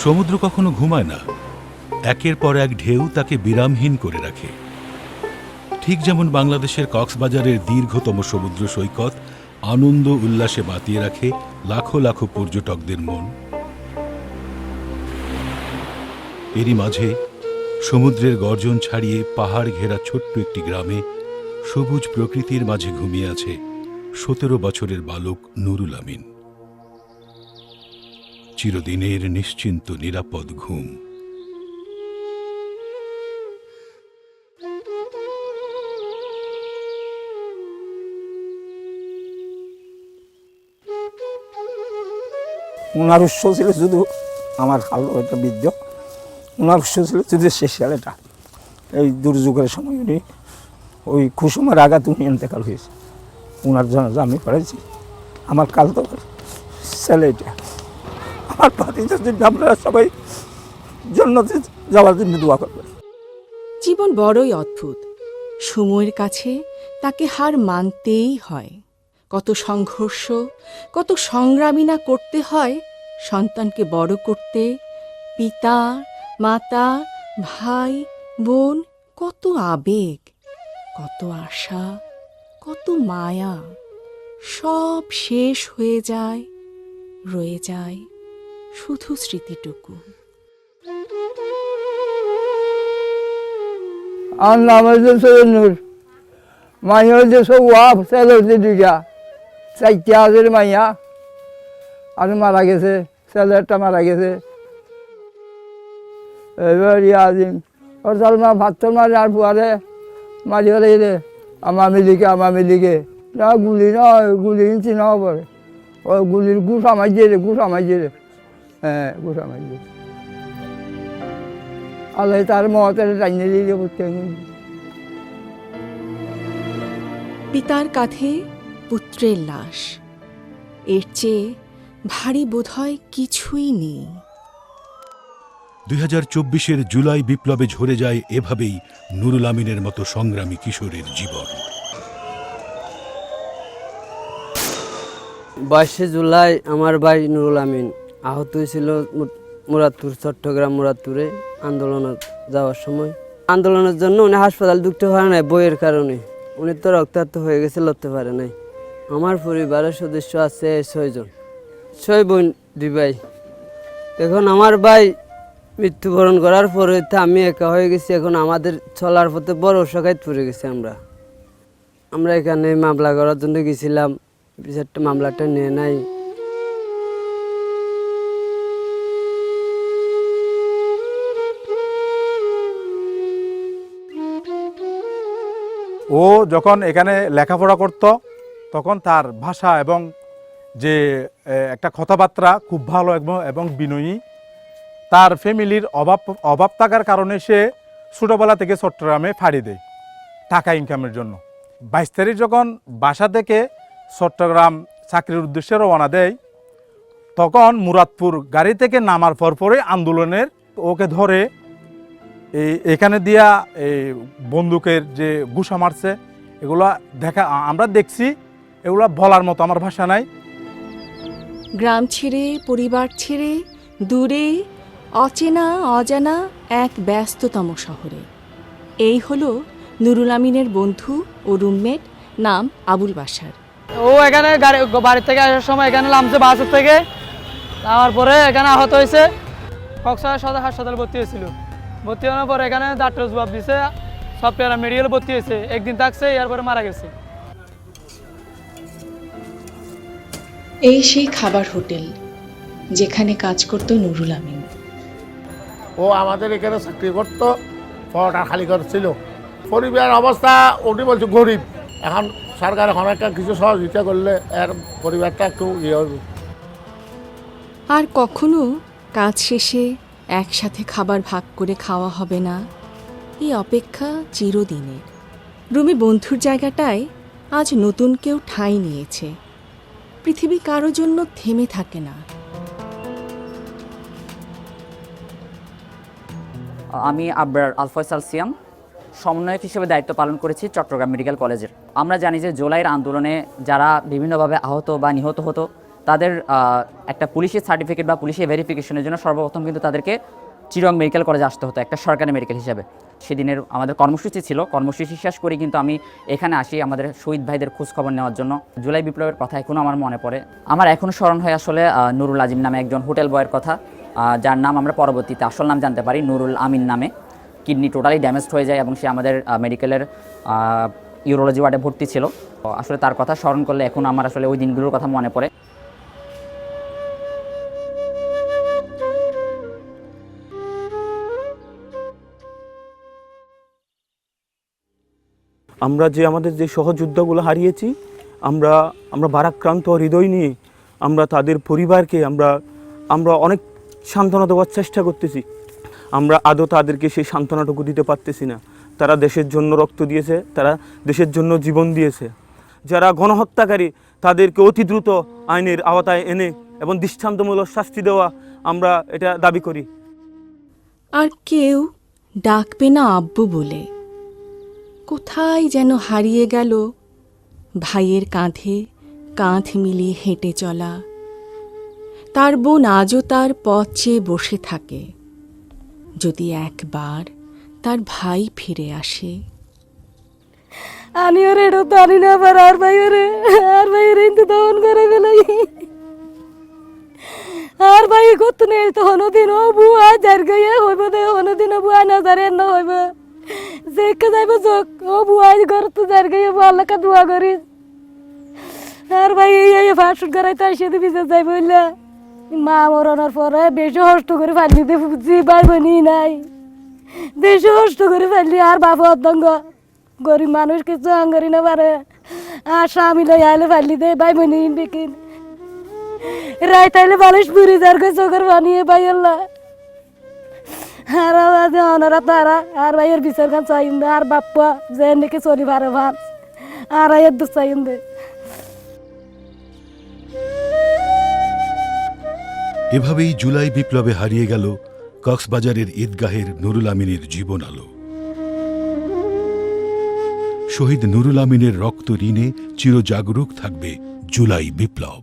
সমুদ্র কখনো ঘুমায় না, একের পর এক ঢেউ তাকে বিরামহীন করে রাখে। ঠিক যেমন বাংলাদেশের কক্সবাজারের দীর্ঘতম সমুদ্র সৈকত আনন্দ উল্লাসে মাতিয়ে রাখে লাখো লাখো পর্যটকদের মন, এরই মাঝে সমুদ্রের গর্জন ছাড়িয়ে পাহাড় ঘেরা ছোট্ট একটি গ্রামে সবুজ প্রকৃতির মাঝে ঘুমিয়ে আছে 17 বছরের বালক নুরুল আমিন। চিরদিনের নিশ্চিন্ত নিরাপদ ঘুম। ওনার উৎস ছিল শুধু আমার খালো একটা বৃদ্ধ, ওনার উৎস ছিল শুধু সে ছেলেটা। এই দুর্যোগের সময় উনি ওই কুসুমের আঘাত উনি ইন্তেকাল হয়েছে, ওনার জন্য আমি পড়েছি। আমার কাল তো ছেলেটা আমার পাতিদের জন্য আপনারা সবাই জান্নাতে যাওয়ার জন্য দোয়া করবেন। জীবন বড়ই অদ্ভুত, সময়ের কাছে তাকে হার মানতেই হয়। কত সংঘর্ষ, কত সংগ্রামী না করতে হয় সন্তানকে বড় করতে। পিতা, মাতা, ভাই, বোন, কত আবেগ, কত আশা, কত মায়া, সব শেষ হয়ে যায়, রয়ে যায় শুধু স্মৃতিটুকু। আমার নাম হচ্ছে সৈয়দ নূর, মাইয়া হচ্ছে সব ওয়াফ, ছেলে হচ্ছে দুইটা, 4টা হাজার মাইয়া আর মারা গেছে, ছেলে একটা মারা গেছে। এবার আজিম ওর সালমা ভাত মারে আর পুয়ারে মারি হলে রে আমার মিলিকে না গুলি নয়, গুলি ইঞ্চি না পরে ওই গুলির গুস আমাইছে রে, হ্যাঁ গুস আমাইছে। আল্লাহ তার মতের টাইনে দিলে করতে। পিতার কাঁধে পুত্রের লাশ, এর চেয়ে ভারী বোধহয় কিছুই নেই। 2024-এর জুলাই বিপ্লবে ঝরে যায় এভাবেই নুরুল আমিনের মতো সংগ্রামী কিশোরের জীবন। 22 জুলাই আমার ভাই নুরুল আমিন আহত হয়েছিল মুরাদপুর, চট্টগ্রাম মুরাদপুরে আন্দোলনে যাওয়ার সময়। আন্দোলনের জন্য উনি হাসপাতাল ঢুকতে পারে নাই বইয়ের কারণে, উনি তো রক্তাক্ত হয়ে গেছে, লড়তে পারে নাই। আমার পরিবারের সদস্য আছে 6 জন, 6 বোন 2 ভাই। এখন আমার ভাই মৃত্যুবরণ করার পরে আমি একা হয়ে গেছি। এখন আমাদের চলার পথে বড় অসহায় পড়ে গেছি। আমরা এখানে মামলা করার জন্য গেছিলাম, বিচারটা মামলাটা নিয়ে নাই। ও যখন এখানে লেখাপড়া করত তখন তার ভাষা এবং যে একটা কথাবার্তা খুব ভালো এবং বিনয়ী। তার ফ্যামিলির অভাব থাকার কারণে সে ছোটোবেলা থেকে চট্টগ্রামে ফাড়ি দেয় টাকা ইনকামের জন্য। 22 তারিখ যখন বাসা থেকে চট্টগ্রাম চাকরির উদ্দেশ্যে রওনা দেয়, তখন মুরাদপুর গাড়ি থেকে নামার পরে আন্দোলনের ওকে ধরে এখানে দিয়া এই বন্দুকের যে গুছা মারছে, এগুলা আমরা দেখছি, এগুলা বলার মতো আমার ভাষা নাই। গ্রাম ছেড়ে, পরিবার ছেড়ে, দূরে, অচেনা অজানা এক ব্যস্ততম শহরে। এই হলো নুরুল আমিনের বন্ধু ও রুমমেট, নাম আবুল বাশার। ও এখানে বাড়ি থেকে আসার সময় এখানে নামছে বাসের থেকে, নামার পরে এখানে আহত হয়েছে। কক্সবাজার সদর হাসপাতালে ভর্তি হয়েছিল। ভর্তি হওয়ার পরে এখানে ডাক্তার জবাব দিছে, সব মেডিকেলে ভর্তি হয়েছে, একদিন থাকছে, এরপরে মারা গেছে। এই সেই খাবার হোটেল যেখানে কাজ করত নুরুল আমিন। ও আমাদের এখানে চাকরি করতো, পড়াটা খালি করছিল। পরিবার অবস্থা উনি বলছে গরিব, এখন সরকার এখন একটা কিছু সহযোগিতা করলে এর পরিবারটা একটু ইয়ে হবে। আর কখনো কাজ শেষে একসাথে খাবার ভাগ করে খাওয়া হবে না, এই অপেক্ষা চিরদিনের। রুমে বন্ধুর জায়গাটায় আজ নতুন কেউ ঠাঁই নিয়েছে। পৃথিবী কারো জন্য থেমে থাকে না। আমি আবরার আল ফয়সাল সিয়াম, সমন্বয়ক হিসেবে দায়িত্ব পালন করেছি চট্টগ্রাম মেডিকেল কলেজের। আমরা জানি যে জুলাইয়ের আন্দোলনে যারা বিভিন্নভাবে আহত বা নিহত হতো তাদের একটা পুলিশের সার্টিফিকেট বা পুলিশের ভেরিফিকেশনের জন্য সর্বপ্রথম কিন্তু তাদেরকে চিরং মেডিকেল কলেজে আসতে হতো একটা সরকারি মেডিকেল হিসাবে। সেদিনের আমাদের কর্মসূচি ছিল, কর্মসূচি শেষ করে কিন্তু আমি এখানে আসি আমাদের শহীদ ভাইদের খোঁজখবর নেওয়ার জন্য। জুলাই বিপ্লবের কথা এখনও আমার মনে পড়ে। আমার এখনও স্মরণ হয় আসলে নুরুল আজিম নামে একজন হোটেল বয়ের কথা, যার নাম আমরা পরবর্তীতে আসল নাম জানতে পারি নুরুল আমিন নামে। কিডনি টোটালি ড্যামেজড হয়ে যায় এবং সে আমাদের মেডিকেলের ইউরোলজি ওয়ার্ডে ভর্তি ছিল। আসলে তার কথা স্মরণ করলে এখন আমার আসলে ওই দিনগুলোর কথা মনে পড়ে। আমরা যে আমাদের যে সহযোদ্ধাগুলো হারিয়েছি, আমরা ভারাক্রান্ত হৃদয় নিয়ে আমরা তাদের পরিবারকে আমরা অনেক সান্ত্বনা দেওয়ার চেষ্টা করতেছি। আমরা আদৌ তাদেরকে সেই সান্ত্বনাটুকু দিতে পারতেছি না। তারা দেশের জন্য রক্ত দিয়েছে, তারা দেশের জন্য জীবন দিয়েছে। যারা গণহত্যাকারী তাদেরকে অতি দ্রুত আইনের আওতায় এনে এবং দৃষ্টান্তমূলক শাস্তি দেওয়া আমরা এটা দাবি করি। আর কেউ ডাকবে না আব্বু বলে। কোথায় যেন হারিয়ে গেল ভাইয়ের কাঁধে কাঁধ মিলিয়ে হেঁটে চলা। তার বোন আজও তার পথ চেয়ে বসে থাকে, যদি একবার তার ভাই ফিরে আসে। আনি ওরে এটা তো আনি না আবার আর ভাইয়ের ইন্তু তখন করে ফেলাই আর ভাই কত নেই তখন দিন ও বুয়া যার গিয়ে হইব দে দিন বুয়া না যারে না হইব যে যাইব যোগ ও বুয়া ঘর তো যার গিয়ে আল্লাহকে দোয়া করি আর ভাই এই ফাঁসুট গড়াই তার সাথে বিজে যাইব বললে মা মরণের পরে বেশি কষ্ট করে ফালি দে বুঝি ভাই বোনই নাই, বেশি কষ্ট করে ফালি আর বাবা অর্ধঙ্গ গরিব মানুষ কিছু আঙ্গরি না পারে আর স্বামী লই আইলে ফালি দে ভাই বোনই বেকিন রায় তাইলে বালিশ পুরি যার কে চোখের বানিয়ে ভাই আল্লাহ আর ওনারা তারা আর ভাইয়ের বিচার গান চাইন দে আর বাপ্পা যে নাকি চলি পারে ভাত আর আয়ের দু চাইন দে। এভাবেই জুলাই বিপ্লবে হারিয়ে গেল কক্সবাজারের ঈদগাহের নুরুল আমিনের জীবন আলো। শহীদ নুরুল আমিনের রক্ত ঋণে চিরজাগরুক থাকবে জুলাই বিপ্লব।